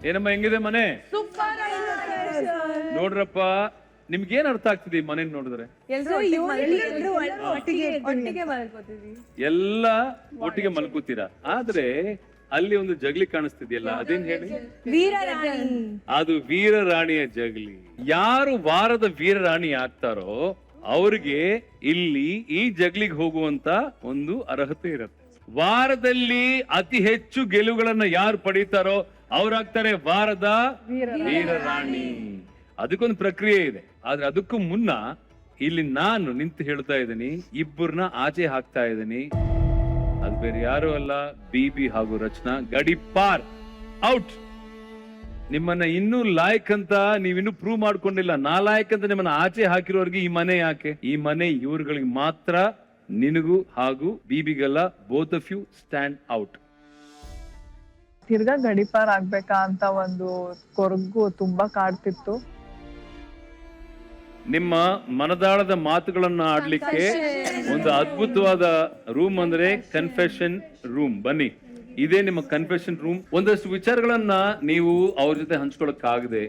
ಏನಮ್ಮ ಹೆಂಗಿದೆ ಮನೆ? ನೋಡ್ರಪ್ಪ, ನಿಮ್ಗೇನ್ ಅರ್ಥ ಆಗ್ತಿದೆ ಈ ಮನೆ ನೋಡಿದ್ರೆ? ಎಲ್ಲ ಒಟ್ಟಿಗೆ ಮಲ್ಕೋತೀರಾ, ಆದ್ರೆ ಅಲ್ಲಿ ಒಂದು ಜಗಲಿ ಕಾಣಿಸ್ತಿದೆಯಲ್ಲ, ಅದೇನ್ ಹೇಳಿ? ಅದು ವೀರರಾಣಿಯ ಜಗಲಿ. ಯಾರು ವಾರದ ವೀರರಾಣಿ ಆಗ್ತಾರೋ ಅವ್ರಿಗೆ ಇಲ್ಲಿ ಈ ಜಗ್ಲಿಗೆ ಹೋಗುವಂತ ಒಂದು ಅರ್ಹತೆ ಇರುತ್ತೆ. ವಾರದಲ್ಲಿ ಅತಿ ಹೆಚ್ಚು ಗೆಲುವುಗಳನ್ನ ಯಾರು ಪಡೀತಾರೋ ಅವ್ರಾಗ್ತಾರೆ ವಾರದ ವೀರರಾಣಿ. ಅದಕ್ಕೊಂದು ಪ್ರಕ್ರಿಯೆ ಇದೆ. ಆದ್ರೆ ಅದಕ್ಕೂ ಮುನ್ನ ಇಲ್ಲಿ ನಾನು ನಿಂತು ಹೇಳ್ತಾ ಇದ್ದೀನಿ, ಇಬ್ಬರನ್ನ ಆಚೆ ಹಾಕ್ತಾ ಇದ್ದೀನಿ. ಅದು ಬೇರೆ ಯಾರು ಅಲ್ಲ, ಬಿಬಿ ಹಾಗೂ ರಚನಾ. ಗಡಿಪಾರ್ ಔಟ್. ನಿಮ್ಮನ್ನ ಇನ್ನೂ ಲಾಯಕ್ ಅಂತ ನೀವಿನ್ನೂ ಪ್ರೂವ್ ಮಾಡ್ಕೊಂಡಿಲ್ಲ. ನಾಲಾಯಕ್ ಅಂತ ನಿಮ್ಮನ್ನ ಆಚೆ ಹಾಕಿರೋರ್ಗೆ ಈ ಮನೆ ಯಾಕೆ? ಈ ಮನೆ ಇವ್ರುಗಳಿಗೆ ಮಾತ್ರ. ನಿನಗೂ ಹಾಗೂ ಬಿಬಿಗೆಲ್ಲ both of you stand out. ತಿರ್ಗಾ ಗಡಿಪಾರ್ ಆಗ್ಬೇಕಾ ಅಂತ ಒಂದು ಕೊರಗು ತುಂಬಾ ಕಾಡ್ತಿತ್ತು. ನಿಮ್ಮ ಮನದಾಳದ ಮಾತುಗಳನ್ನ ಆಡ್ಲಿಕ್ಕೆ ಒಂದು ಅದ್ಭುತವಾದ ರೂಮ್ ಅಂದ್ರೆ ಕನ್ಫೆಷನ್ ರೂಮ್. ಬನ್ನಿ, ಇದೇ ನಿಮ್ಮ ಕನ್ಫೆಷನ್ ರೂಮ್. ಒಂದಷ್ಟು ವಿಚಾರಗಳನ್ನ ನೀವು ಅವ್ರ ಜೊತೆ ಹಂಚ್ಕೊಳಕ್ಕಾಗದೆ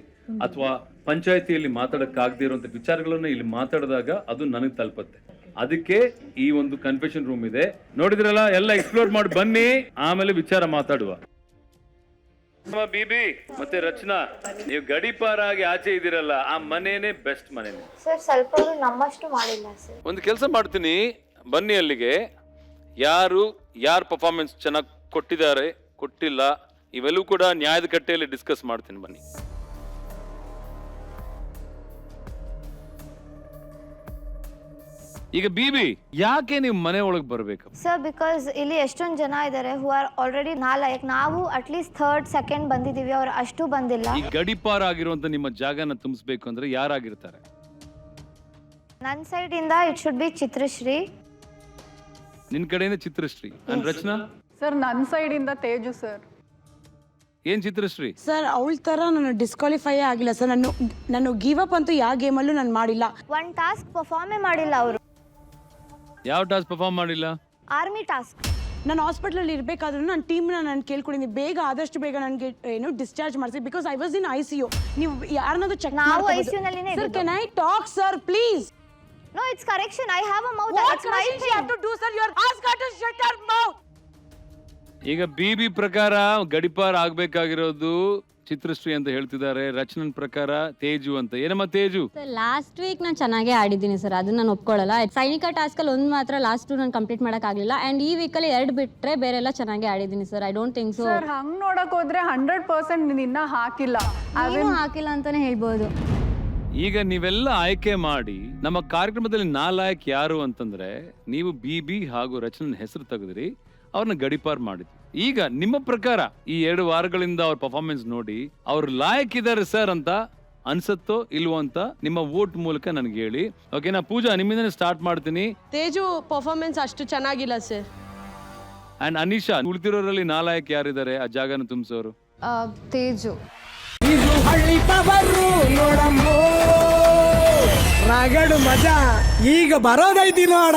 ಅಥವಾ ಪಂಚಾಯತಿಯಲ್ಲಿ ಮಾತಾಡಕ್ಕಾಗದೆ ಇರುವಂತ ವಿಚಾರಗಳನ್ನ ಇಲ್ಲಿ ಮಾತಾಡಿದಾಗ ಅದು ನನಗೆ ತಲುಪತ್ತೆ. ಅದಕ್ಕೆ ಈ ಒಂದು ಕನ್ಫೆಷನ್ ರೂಮ್ ಇದೆ. ನೋಡಿದ್ರಲ್ಲ, ಎಲ್ಲ ಎಕ್ಸ್ಪ್ಲೋರ್ ಮಾಡಿ ಬನ್ನಿ, ಆಮೇಲೆ ವಿಚಾರ ಮಾತಾಡುವ. ಬಿಬಿ ಮತ್ತೆ ರಚನಾ, ನೀವು ಗಡಿಪಾರಾಗಿ ಆಚೆ ಇದ್ದೀರಲ್ಲ, ಆ ಮನೇನೆ ಬೆಸ್ಟ್ ಮನೆ. ಸರ್ ಸ್ವಲ್ಪ ನಮ್ಮಷ್ಟು ಮಾಡಿಲ್ಲ ಸರ್. ಒಂದು ಕೆಲಸ ಮಾಡ್ತೀನಿ, ಬನ್ನಿ ಅಲ್ಲಿಗೆ. ಯಾರು ಪರ್ಫಾರ್ಮೆನ್ಸ್ ಚೆನ್ನಾಗಿ ಕೊಟ್ಟಿದ್ದಾರೆ, ಕೊಟ್ಟಿಲ್ಲ, ಇವೆಲ್ಲೂ ಕೂಡ ನ್ಯಾಯದ ಕಟ್ಟೆಯಲ್ಲಿ ಡಿಸ್ಕಸ್ ಮಾಡ್ತೀನಿ. ಬನ್ನಿ. ಈಗ ಬಿಬಿ, ಯಾಕೆ ನೀವು ಮನೆ ಒಳಗೆ ಬರ್ಬೇಕು? ಸರ್ ಬಿಕಾಸ್ ಇಲ್ಲಿ ಎಷ್ಟೊಂದು ಜನ ಇದ್ದಾರೆ ಹೂ ಆರ್ ಆಲ್ರೆಡಿ ನಾಲಾಯಕ್. ನಾವು ಅಟ್ಲೀಸ್ಟ್ ಥರ್ಡ್ ಸೆಕೆಂಡ್ ಬಂದಿದೀವಿ, ಅವ್ರು ಅಷ್ಟು ಬಂದಿಲ್ಲ. ಈ ಗಡಿಪಾರ ಆಗಿರುವಂತ ನಿಮ್ಮ ಜಾಗನ ತುಂಬಿಸ್ಬೇಕು ಅಂದ್ರೆ ಯಾರಾಗಿರ್ತಾರೆ? ನನ್ನ ಸೈಡ್ ಇಂದ ಇಟ್ ಶುಡ್ ಬಿ ಚಿತ್ರಶ್ರೀ. ನಿನ್ ಕಡೆಯಿಂದ ಚಿತ್ರಶ್ರೀ. ಅಂಡ್ ರಚನಾ ಸರ್ ನನ್ನ ಸೈಡ್ ಇಂದ ತೇಜು ಸರ್. ಏನ್ ಚಿತ್ರಶ್ರೀ? ಸರ್ ಅವಳ ತರ ನಾನು ಡಿಸ್ಕ್ವಾಲಿಫೈ ಆಗಿಲ್ಲ ಸರ್. ನಾನು ಗಿವ್ ಅಪ್ ಅಂತೂ ಯಾವ ಗೇಮಲ್ಲೂ ನಾನು ಮಾಡಿಲ್ಲ. ಒನ್ ಟಾಸ್ಕ್ ಪರ್ಫಾರ್ಮೇ ಮಾಡಿಲ್ಲ ಅವರು. ಯಾವ ಟಾಸ್ಕ್ ಪರ್ಫಾರ್ಮ್ ಮಾಡಿಲ್ಲ? Army task. ನಾನು ಹಾಸ್ಪಿಟಲ್ ಇರಬೇಕಾದ್ರೂ ನನ್ನ ಟೀಮ್ನ ನಾನು ಕೇಳ್ಕೊಂಡಿದ್ದೀನಿ, ಬೇಗ ಆದಷ್ಟು ಬೇಗ ನನಗೆ ಏನು ಡಿಸ್ಚಾರ್ಜ್ ಮಾಡಿಸಿ. Because I was in ICU. ನೀವು ಯಾರನ್ನಾದ್ರೂ ಚೆಕ್ ನಾವು ICU ನಲ್ಲಿನೇ sir. Can I talk sir please? No, it's correction. I have a mouth. What correction you have to do sir? Your ass got to shut your mouth. ಈಗ ಬಿಬಿ ಪ್ರಕಾರ ಗಡಿಪಾರ್ ಆಗ್ಬೇಕಾಗಿರೋದು ಚಿತ್ರಶ್ರೀ ಅಂತ ಹೇಳ್ತಿದ್ದಾರೆ. ರಚನನ್ ಪ್ರಕಾರ ತೇಜು ಅಂತ. ಏನಮ್ಮ ತೇಜು? ಲಾಸ್ಟ್ ವೀಕ್ ನಾನು ಚೆನ್ನಾಗೇ ಆಡಿದ್ದೀನಿ ಸರ್, ಅದನ್ನ ನಾನು ಒಪ್ಕೊಳ್ಳಲ್ಲ. ಸೈನಿಕ ಟಾಸ್ಕ್ ಅಲ್ಲಿ ಒಂದು ಮಾತ್ರ ಲಾಸ್ಟ್ ನಾನು ಕಂಪ್ಲೀಟ್ ಮಾಡಕ್ ಆಗ್ಲಿಲ್ಲ. ಅಂಡ್ ಈ ವೀಕ್ ಅಲ್ಲಿ 2 ಬಿಟ್ರೆ ಬೇರೆ ಎಲ್ಲ ಚೆನ್ನಾಗೇ ಆಡಿದ್ದೀನಿ sir. I don't think so. Sir ಹಂಗ್ ನೋಡಕ್ ಹೋದ್ರೆ 100% ನಿನ್ನ ಹಾಕಿಲ್ಲ, ಏನು ಹಾಕಿಲ್ಲ ಅಂತಾನೆ ಹೇಳ್ಬೋದು. ಈಗ ನೀವೆಲ್ಲ ಆಯ್ಕೆ ಮಾಡಿ ನಮ್ಮ ಕಾರ್ಯಕ್ರಮದಲ್ಲಿ ನಾಲಾಯಕ್ ಯಾರು ಅಂತಂದ್ರೆ ನೀವು ಬಿಬಿ ಹಾಗೂ ರಚನನ್ ಹೆಸರು ತೆಗೆದ್ರಿ, ಅವ್ರನ್ನ ಗಡಿಪಾರ್ ಮಾಡಿದ್ವಿ. ಈಗ ನಿಮ್ಮ ಪ್ರಕಾರ ಈ 2 ವಾರಗಳಿಂದ ಅವ್ರ ಪರ್ಫಾರ್ಮೆನ್ಸ್ ನೋಡಿ ಅವ್ರು ಲಾಯಕ್ ಇದ್ದಾರೆ ಸರ್ ಅಂತ ಅನ್ಸತ್ತೋ ಇಲ್ವೋ ಅಂತ ನಿಮ್ಮ ವೋಟ್ ಮೂಲಕ ನನಗೆ ಹೇಳಿ. ಓಕೆನಾ? ಪೂಜಾ, ನಿಮ್ಮಿಂದನೇ ಸ್ಟಾರ್ಟ್ ಮಾಡ್ತೀನಿ. ತೇಜು ಪರ್ಫಾರ್ಮೆನ್ಸ್ ಅಷ್ಟು ಚೆನ್ನಾಗಿಲ್ಲ ಸರ್. ಅಂಡ್ ಅನಿಶಾ, ಉಳಿತಿರೋರಲ್ಲಿ ನಾಲಾಯಕ್ ಯಾರಿದ್ದಾರೆ ಆ ಜಾಗನ ತುಂಬಿಸೋರು? ತೇಜು. ಇದು ಹಳ್ಳಿ ಪವರು ನೋಡಮ್ಮೋ, ರಗಡು ಮಜಾ ಈಗ ಬರೋದೈತಿ ನೋಡ.